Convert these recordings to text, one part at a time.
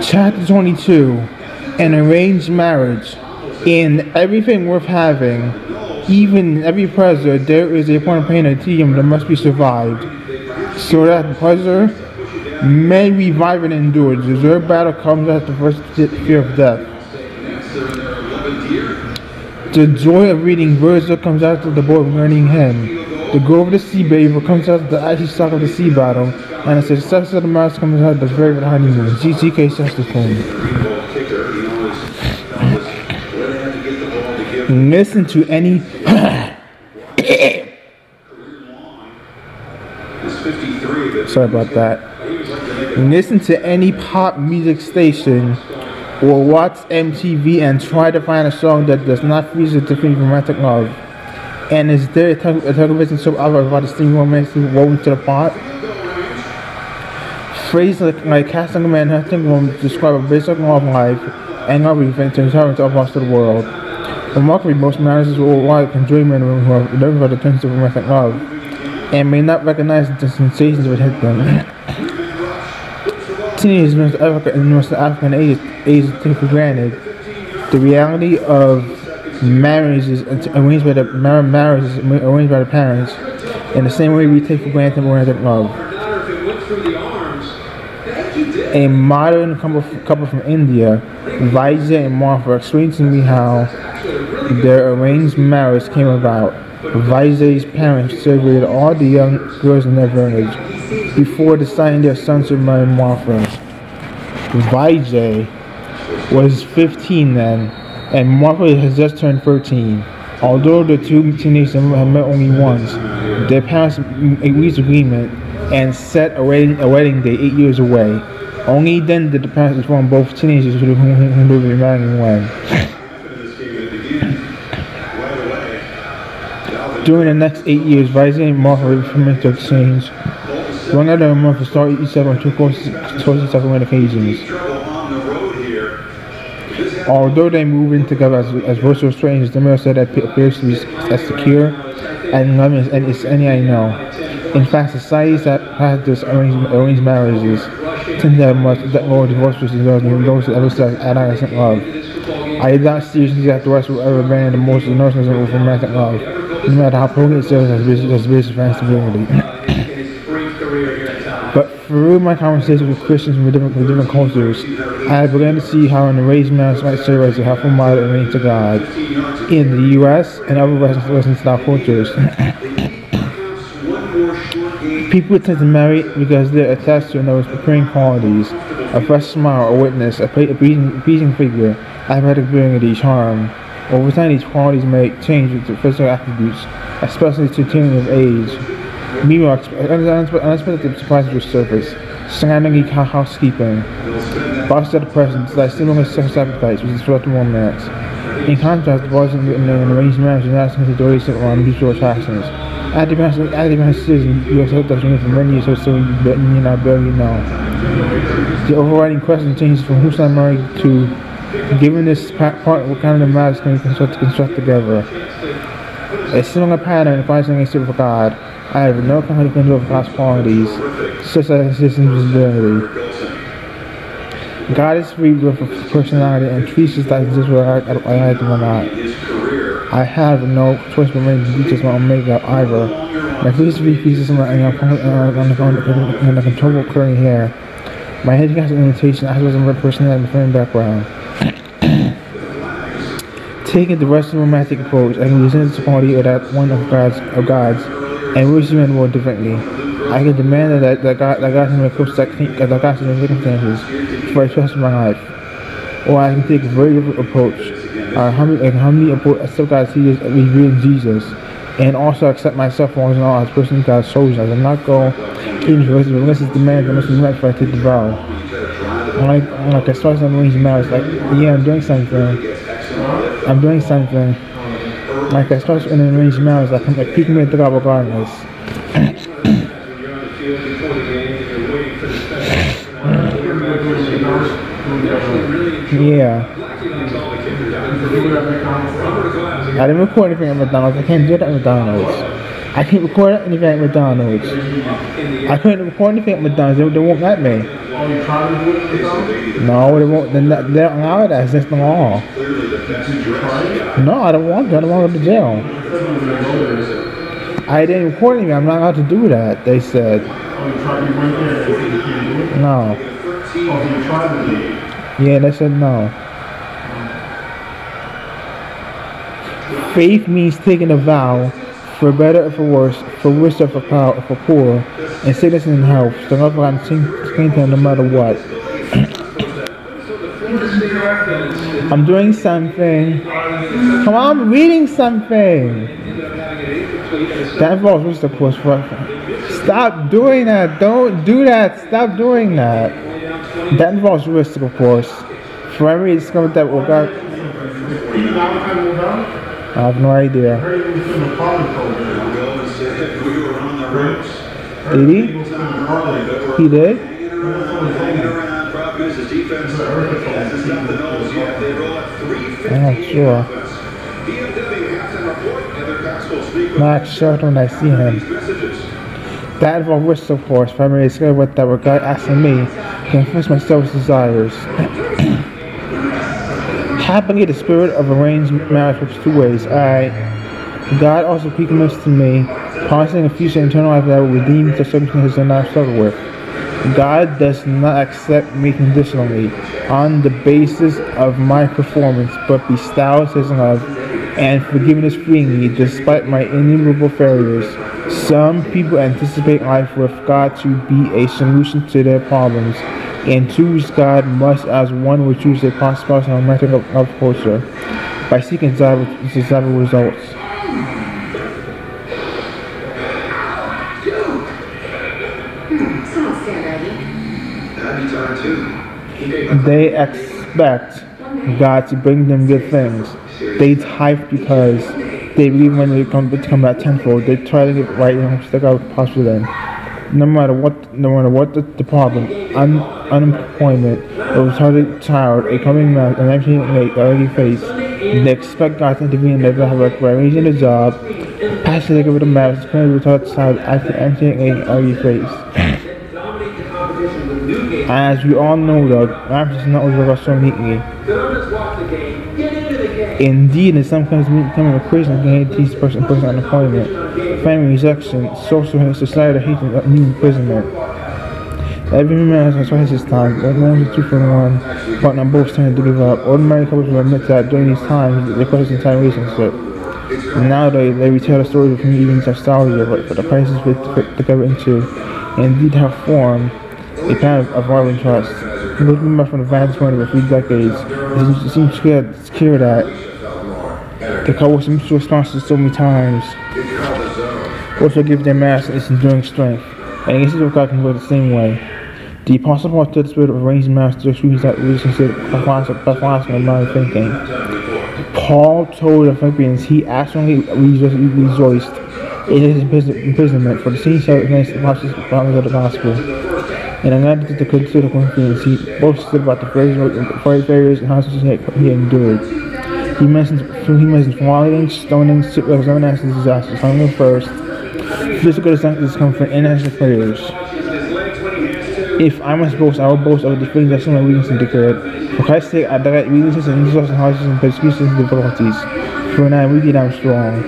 Chapter 22. An arranged marriage. In everything worth having, even in every pleasure, there is a point of pain or tedium that must be survived, so that the pleasure may revive and endure. The deserved battle comes after the first fear of death. The joy of reading Virgil comes after the boy of learning him. The grove of the sea bather comes after the icy shock of the sea battle, and the success of the mouse comes after the very honeymoon. G.K. Chesterton. Listen to any sorry about that. Listen to any pop music station or watch MTV and try to find a song that does not feature different romantic love. And is there a television show out about the steam romance woven to the plot? Phrases like casting a man hunting woman describe a basic law of life and love event to inhabit all parts of the world. Remarkably, most marriages worldwide enjoy men who are living for the terms of romantic love and may not recognize the sensations that hit them. Teenagers in Africa and North African age take for granted the reality of marriages arranged by the parents in the same way we take for granted romantic love. A modern couple from India, Vijay and Martha, explained to me how their arranged marriage came about. Vijay's parents surveyed all the young girls in their village before deciding their sons would marry Martha. Vijay was 15 then, and Martha has just turned 13. Although the two teenagers had met only once, their parents reached agreement and set a wedding date 8 years away. Only then did the parents inform both teenagers who they would be marrying when. During the next 8 years, Vijay and Martha were permitted to exchange one other month to start each other on two courses separate occasions. Although they moved in together as virtual strangers, the marriage that appears to be as secure and loving as any I know. In fact, societies that practice arranged marriages tend to have much lower divorce rates than those that ever said adolescent love. I did not seriously that the West will ever ban the most innocent of romantic love, no matter how potent it serves as basic stability. But through my conversations with Christians from different cultures, I began to see how an arranged marriage might serve as a helpful model arranged to God in the U.S. and other Western style cultures. People tend to marry because they're attached to another's preparing qualities: a fresh smile, a witness, a pleasing figure, athletic ability, charm. Over time, these qualities may change with the physical attributes, especially to tune of age. Meanwhile, unexpected surprises will surface: slandering housekeeping, bosses at the present, like similar sexual appetites, which is floating romance. In contrast, the boys in an arranged marriage do not seem to dwell on mutual attractions. At the marriage season, you have heard that for many years, so you barely know. The overriding question changes from who's not married to, given this part, what kind of marriage can we construct together? A similar pattern applies in for God. I have no control over God's qualities, such as his invisibility. God is free with a personality and treats us like this whether I like him or not. I have no choice but to be just my own makeup either. My face features on the controllable curly hair. My head has an imitation, I was a personality and different background. Taking the Western romantic approach, I can resent this quality of that one of God's, and wish you men more differently. I can demand that God can approach circumstances before I trust my life. Or I can take a very different approach. I humbly accept God's teachings revealed in Jesus, and also accept myself as a person God's chosen. I will not go even unless it's demanded that must be met before I take the vow. Like as far as I'm arranged marriage, like yeah, I'm doing something. Like as far as in an arranged marriage, like people may think about regardless. Yeah. I didn't record anything at McDonald's. I can't do that at McDonald's. I can't record anything at McDonald's. I couldn't record anything at McDonald's. They won't let me. No, they won't. They don't allow that. That's the law. No, I don't want to. I don't want to go to jail. I didn't record anything. I'm not allowed to do that. They said. No. Yeah, they said no. Faith means taking a vow, for better or for worse, for richer or for poor, in sickness and in health, to love God and sing to Him no matter what. I'm doing something. Come on, I'm reading something. That involves risk, of course. Stop doing that. Don't do that. Stop doing that. That involves risk, of course. For every discovered that will God. I have no idea. Did he? He did? I'm not sure. Not sure when I see him. That involves risk, of course. If I may discover what that were God asking me, to confess my selfish desires. Happily, the spirit of arranged marriage works two ways. God also recommits to me, promising a future eternal life that will redeem the circumstances that I struggle with. God does not accept me conditionally on the basis of my performance, but bestows His love and forgiveness freely despite my innumerable failures. Some people anticipate life with God to be a solution to their problems, and choose God much as one would choose a possible method of culture by seeking desirable results. They expect God to bring them good things. They tithe because they believe when they come back tenfold. They try to get right and stick out possible then. No matter what the problem, unemployment, a retarded child, a coming man, an empty early face, they expect God to intervene in their behalf by arranging a job, passing over the marriage, currently retarded child, after emptying an early face. As we all know, though, marriage does not always work out so neatly. Indeed, in some cases, becoming a Christian can teach person unemployment, family rejection, social hate, societal hatred, and new imprisonment. Every man has twice his time. One is 2 for 1, partner both tend to give up. Ordinary couples will admit that during these times they question the entire relationship. And nowadays, they retell the stories of even nostalgia, but the crisis to go into, and indeed have formed a pattern of violent trust. Looking back from the vantage point of a few decades, it seems clear that the couple was mutual responses so many times also give their master its enduring strength, and against it God can work the same way. The Apostle Paul told the spirit of arranged marriage to excuse that we consider pathological and modern thinking. Paul told the Philippians he actually rejoiced in his imprisonment for the same against the apostles of the gospel. And in another to the Corinthians, he boasted about the failures and hardships he endured. He mentions flogging, stoning, shipwrecks, everlasting disasters, hunger first, physical discomfort, and international failures. If I must boast, I will boast of the feelings that some of my weaknesses declared. For Christ's sake, I direct weaknesses and insults and hardships and persecutions and difficulties. For when I am weak, and I am strong.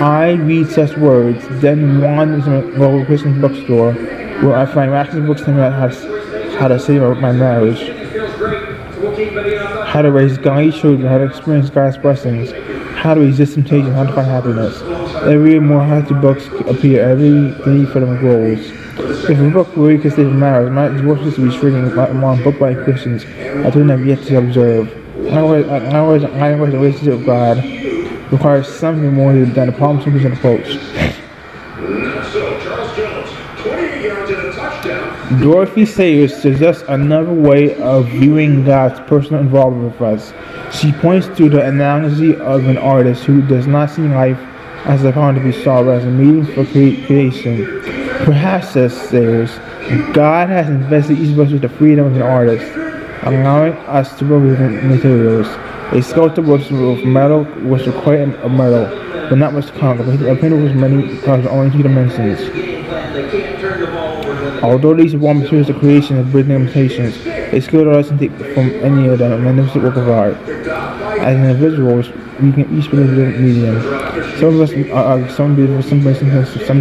I read such words, then wander into my local Christian bookstore, where I find rations books telling me how to save my marriage, how to raise godly children, how to experience God's blessings, how to resist temptation, how to find happiness. Every more how-to books appear, every need for them grows. If a book really could save marriage, my divorce is restricting among book by Christians I do not have yet to observe. Likewise, the relationship with God requires something more than a problem-solution approach. Dorothy Sayers suggests another way of viewing God's personal involvement with us. She points to the analogy of an artist who does not see life as a power to be solved, as a medium for creation. Perhaps, says Sayers, God has invested each of us with the freedom of an artist, allowing us to work with materials. A sculptor was of metal was required of metal, but not much to conquer. A painter was many parts only 2 dimensions. Although these raw materials are creation of breathing limitations, a skilled artist can take from any of them a magnificent work of art. As individuals, we can each be a different medium. Some of us are some beautiful, some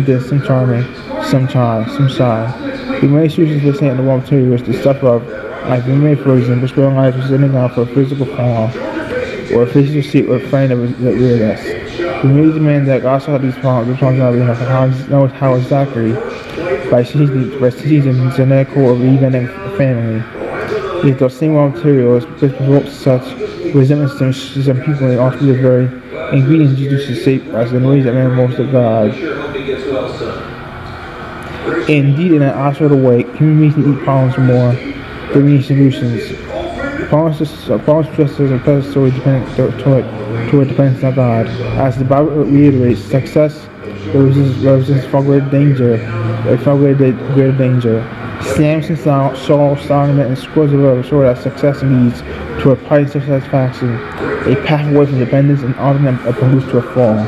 distant, charming, some shy. We may choose to present the raw materials to suffer of, like we may, for example, specialize for sitting down for a physical form, or a physical seat, or a frame that rears us. We may demand that also have these problems on behalf of how exactly by seizing genetic or even a family. Yet those same raw materials provoke such resentment to some people and also be the very ingredients used to shape us in ways that matter most of God. Indeed, in an absolute way, human beings can eat problems more than we need solutions. Problems stress is a predatory toward dependence on God. As the Bible reiterates, success represents far greater danger. Samson, Saul, Solomon, and scores of others show that success leads to a pious satisfaction, a path away from dependence, and ultimately a boost to a fall.